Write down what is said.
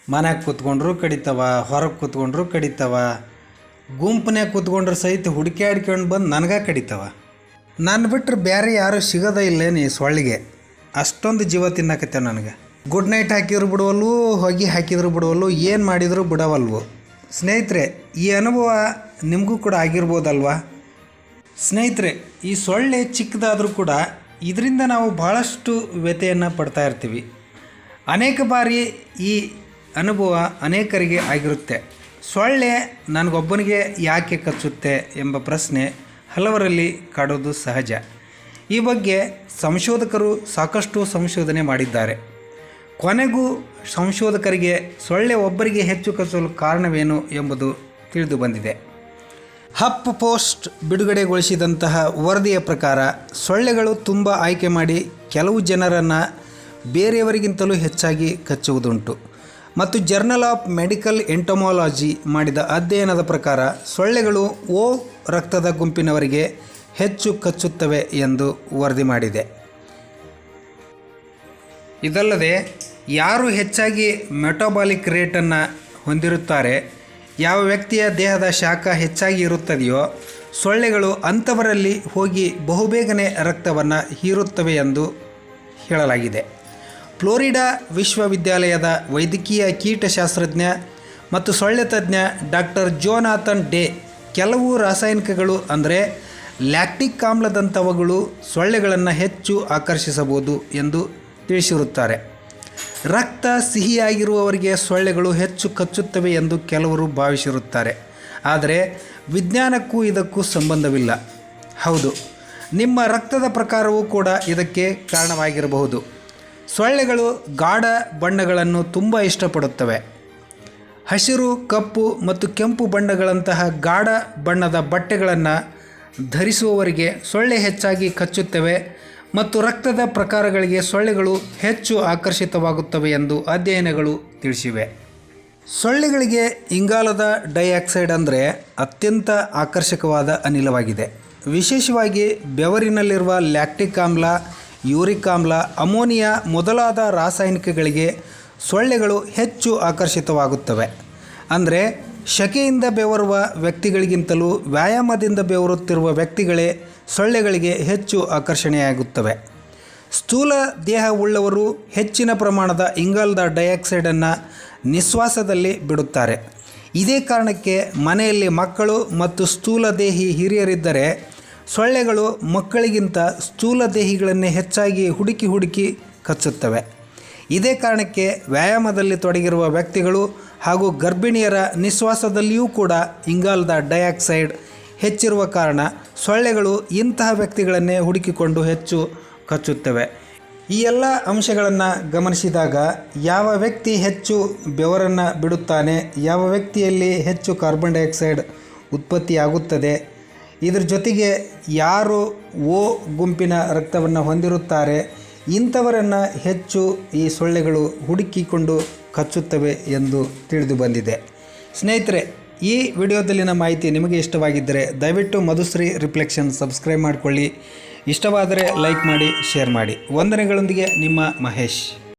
ಮನ್ಯಾಗ ಕೂತ್ಕೊಂಡ್ರು ಕಡಿತಾವ, ಹೊರಗೆ ಕೂತ್ಕೊಂಡ್ರು ಕಡಿತಾವ, ಗುಂಪನ್ಯಾಗ ಕೂತ್ಕೊಂಡ್ರೆ ಸಹಿತ ಹುಡುಕ್ಯಾಡ್ಕೊಂಡು ಬಂದು ನನಗೆ ಕಡಿತಾವ. ನಾನು ಬಿಟ್ಟರೆ ಬೇರೆ ಯಾರೂ ಸಿಗೋದೇ ಇಲ್ಲೇನು ಈ ಸೊಳ್ಳಿಗೆ. ಅಷ್ಟೊಂದು ಜೀವ ತಿನ್ನಕತ್ತೇವೆ ನನಗೆ. ಗುಡ್ ನೈಟ್ ಹಾಕಿದ್ರು ಬಿಡವಲ್ವು, ಹೊಗೆ ಹಾಕಿದ್ರು ಬಿಡವಲ್ವು, ಏನು ಮಾಡಿದರೂ ಬಿಡವಲ್ವು. ಸ್ನೇಹಿತರೆ, ಈ ಅನುಭವ ನಿಮಗೂ ಕೂಡ ಆಗಿರ್ಬೋದಲ್ವಾ? ಸ್ನೇಹಿತರೆ, ಈ ಸೊಳ್ಳೆ ಚಿಕ್ಕದಾದರೂ ಕೂಡ ಇದರಿಂದ ನಾವು ಭಾಳಷ್ಟು ವ್ಯಥೆಯನ್ನು ಪಡ್ತಾ ಇರ್ತೀವಿ. ಅನೇಕ ಬಾರಿ ಈ ಅನುಭವ ಅನೇಕರಿಗೆ ಆಗಿರುತ್ತೆ. ಸೊಳ್ಳೆ ನನಗೊಬ್ಬನಿಗೆ ಯಾಕೆ ಕಚ್ಚುತ್ತೆ ಎಂಬ ಪ್ರಶ್ನೆ ಹಲವರಲ್ಲಿ ಕಾಡೋದು ಸಹಜ. ಈ ಬಗ್ಗೆ ಸಂಶೋಧಕರು ಸಾಕಷ್ಟು ಸಂಶೋಧನೆ ಮಾಡಿದ್ದಾರೆ. ಕೊನೆಗೂ ಸಂಶೋಧಕರಿಗೆ ಸೊಳ್ಳೆ ಒಬ್ಬರಿಗೆ ಹೆಚ್ಚು ಕಚ್ಚಲು ಕಾರಣವೇನು ಎಂಬುದು ತಿಳಿದು ಬಂದಿದೆ. ಹಫ್ ಪೋಸ್ಟ್ ಬಿಡುಗಡೆಗೊಳಿಸಿದಂತಹ ವರದಿಯ ಪ್ರಕಾರ ಸೊಳ್ಳೆಗಳು ತುಂಬ ಆಯ್ಕೆ ಮಾಡಿ ಕೆಲವು ಜನರನ್ನು ಬೇರೆಯವರಿಗಿಂತಲೂ ಹೆಚ್ಚಾಗಿ ಕಚ್ಚುವುದುಂಟು. ಮತ್ತು ಜರ್ನಲ್ ಆಫ್ ಮೆಡಿಕಲ್ ಎಂಟೊಮಾಲಜಿ ಮಾಡಿದ ಅಧ್ಯಯನದ ಪ್ರಕಾರ ಸೊಳ್ಳೆಗಳು ಓ ರಕ್ತದ ಗುಂಪಿನವರಿಗೆ ಹೆಚ್ಚು ಕಚ್ಚುತ್ತವೆ ಎಂದು ವರದಿ ಮಾಡಿದೆ. ಇದಲ್ಲದೆ ಯಾರು ಹೆಚ್ಚಾಗಿ ಮೆಟಬಾಲಿಕ್ ರೇಟನ್ನು ಹೊಂದಿರುತ್ತಾರೆ, ಯಾವ ವ್ಯಕ್ತಿಯ ದೇಹದ ಶಾಖ ಹೆಚ್ಚಾಗಿ ಇರುತ್ತದೆಯೋ ಸೊಳ್ಳೆಗಳು ಅಂಥವರಲ್ಲಿ ಹೋಗಿ ಬಹುಬೇಗನೆ ರಕ್ತವನ್ನು ಹೀರುತ್ತವೆ ಎಂದು ಹೇಳಲಾಗಿದೆ. ಫ್ಲೋರಿಡಾ ವಿಶ್ವವಿದ್ಯಾಲಯದ ವೈದ್ಯಕೀಯ ಕೀಟಶಾಸ್ತ್ರಜ್ಞ ಮತ್ತು ಸೊಳ್ಳೆ ತಜ್ಞ ಡಾಕ್ಟರ್ ಜೋನಾಥನ್ ಡೇ ಕೆಲವು ರಾಸಾಯನಿಕಗಳು ಅಂದರೆ ಲ್ಯಾಕ್ಟಿಕ್ ಆಮ್ಲದಂಥವುಗಳು ಸೊಳ್ಳೆಗಳನ್ನು ಹೆಚ್ಚು ಆಕರ್ಷಿಸಬಹುದು ಎಂದು ತಿಳಿಸಿರುತ್ತಾರೆ. ರಕ್ತ ಸಿಹಿಯಾಗಿರುವವರಿಗೆ ಸೊಳ್ಳೆಗಳು ಹೆಚ್ಚು ಕಚ್ಚುತ್ತವೆ ಎಂದು ಕೆಲವರು ಭಾವಿಸಿರುತ್ತಾರೆ. ಆದರೆ ವಿಜ್ಞಾನಕ್ಕೂ ಇದಕ್ಕೂ ಸಂಬಂಧವಿಲ್ಲ. ಹೌದು, ನಿಮ್ಮ ರಕ್ತದ ಪ್ರಕಾರವೂ ಕೂಡ ಇದಕ್ಕೆ ಕಾರಣವಾಗಿರಬಹುದು. ಸೊಳ್ಳೆಗಳು ಗಾಢ ಬಣ್ಣಗಳನ್ನು ತುಂಬ ಇಷ್ಟಪಡುತ್ತವೆ. ಹಸಿರು, ಕಪ್ಪು ಮತ್ತು ಕೆಂಪು ಬಣ್ಣಗಳಂತಹ ಗಾಢ ಬಣ್ಣದ ಬಟ್ಟೆಗಳನ್ನು ಧರಿಸುವವರಿಗೆ ಸೊಳ್ಳೆ ಹೆಚ್ಚಾಗಿ ಕಚ್ಚುತ್ತವೆ ಮತ್ತು ರಕ್ತದ ಪ್ರಕಾರಗಳಿಗೆ ಸೊಳ್ಳೆಗಳು ಹೆಚ್ಚು ಆಕರ್ಷಿತವಾಗುತ್ತವೆ ಎಂದು ಅಧ್ಯಯನಗಳು ತಿಳಿಸಿವೆ. ಸೊಳ್ಳೆಗಳಿಗೆ ಇಂಗಾಲದ ಡೈಆಕ್ಸೈಡ್ ಅಂದರೆ ಅತ್ಯಂತ ಆಕರ್ಷಕವಾದ ಅನಿಲವಾಗಿದೆ. ವಿಶೇಷವಾಗಿ ಬೆವರಿನಲ್ಲಿರುವ ಲ್ಯಾಕ್ಟಿಕ್ ಆಮ್ಲ, ಯೂರಿಕ್ ಆಮ್ಲ, ಅಮೋನಿಯಾ ಮೊದಲಾದ ರಾಸಾಯನಿಕಗಳಿಗೆ ಸೊಳ್ಳೆಗಳು ಹೆಚ್ಚು ಆಕರ್ಷಿತವಾಗುತ್ತವೆ. ಅಂದರೆ ಶಕೆಯಿಂದ ಬೆವರುವ ವ್ಯಕ್ತಿಗಳಿಗಿಂತಲೂ ವ್ಯಾಯಾಮದಿಂದ ಬೆವರುತ್ತಿರುವ ವ್ಯಕ್ತಿಗಳೇ ಸೊಳ್ಳೆಗಳಿಗೆ ಹೆಚ್ಚು ಆಕರ್ಷಣೆಯಾಗುತ್ತವೆ. ಸ್ಥೂಲ ದೇಹವುಳ್ಳವರು ಹೆಚ್ಚಿನ ಪ್ರಮಾಣದ ಇಂಗಾಲದ ಡೈಆಕ್ಸೈಡನ್ನು ನಿಶ್ವಾಸದಲ್ಲಿ ಬಿಡುತ್ತಾರೆ. ಇದೇ ಕಾರಣಕ್ಕೆ ಮನೆಯಲ್ಲಿ ಮಕ್ಕಳು ಮತ್ತು ಸ್ಥೂಲದೇಹಿ ಹಿರಿಯರಿದ್ದರೆ ಸೊಳ್ಳೆಗಳು ಮಕ್ಕಳಿಗಿಂತ ಸ್ಥೂಲದೇಹಿಗಳನ್ನೇ ಹೆಚ್ಚಾಗಿ ಹುಡುಕಿ ಕಚ್ಚುತ್ತವೆ. ಇದೇ ಕಾರಣಕ್ಕೆ ವ್ಯಾಯಾಮದಲ್ಲಿ ತೊಡಗಿರುವ ವ್ಯಕ್ತಿಗಳು ಹಾಗೂ ಗರ್ಭಿಣಿಯರ ನಿಶ್ವಾಸದಲ್ಲಿಯೂ ಕೂಡ ಇಂಗಾಲದ ಡೈಆಕ್ಸೈಡ್ ಹೆಚ್ಚಿರುವ ಕಾರಣ ಸೊಳ್ಳೆಗಳು ಇಂತಹ ವ್ಯಕ್ತಿಗಳನ್ನೇ ಹುಡುಕಿಕೊಂಡು ಹೆಚ್ಚು ಕಚ್ಚುತ್ತವೆ. ಈ ಎಲ್ಲ ಅಂಶಗಳನ್ನು ಗಮನಿಸಿದಾಗ ಯಾವ ವ್ಯಕ್ತಿ ಹೆಚ್ಚು ಬೆವರನ್ನು ಬಿಡುತ್ತಾನೆ, ಯಾವ ವ್ಯಕ್ತಿಯಲ್ಲಿ ಹೆಚ್ಚು ಕಾರ್ಬನ್ ಡೈಆಕ್ಸೈಡ್ ಉತ್ಪತ್ತಿಯಾಗುತ್ತದೆ, ಇದರ ಜೊತೆಗೆ ಯಾರು ಓ ಗುಂಪಿನ ರಕ್ತವನ್ನು ಹೊಂದಿರುತ್ತಾರೆ ಇಂಥವರನ್ನು ಹೆಚ್ಚು ಈ ಸೊಳ್ಳೆಗಳು ಹುಡುಕಿಕೊಂಡು ಕಚ್ಚುತ್ತವೆ ಎಂದು ತಿಳಿದು ಬಂದಿದೆ. ಸ್ನೇಹಿತರೆ, ಈ ವಿಡಿಯೋದಲ್ಲಿನ ಮಾಹಿತಿ ನಿಮಗೆ ಇಷ್ಟವಾಗಿದ್ದರೆ ದಯವಿಟ್ಟು ಮಧುಶ್ರೀ ರಿಫ್ಲೆಕ್ಷನ್ ಸಬ್ಸ್ಕ್ರೈಬ್ ಮಾಡಿಕೊಳ್ಳಿ. ಇಷ್ಟವಾದರೆ ಲೈಕ್ ಮಾಡಿ, ಶೇರ್ ಮಾಡಿ. ವಂದನೆಗಳೊಂದಿಗೆ ನಿಮ್ಮ ಮಹೇಶ್.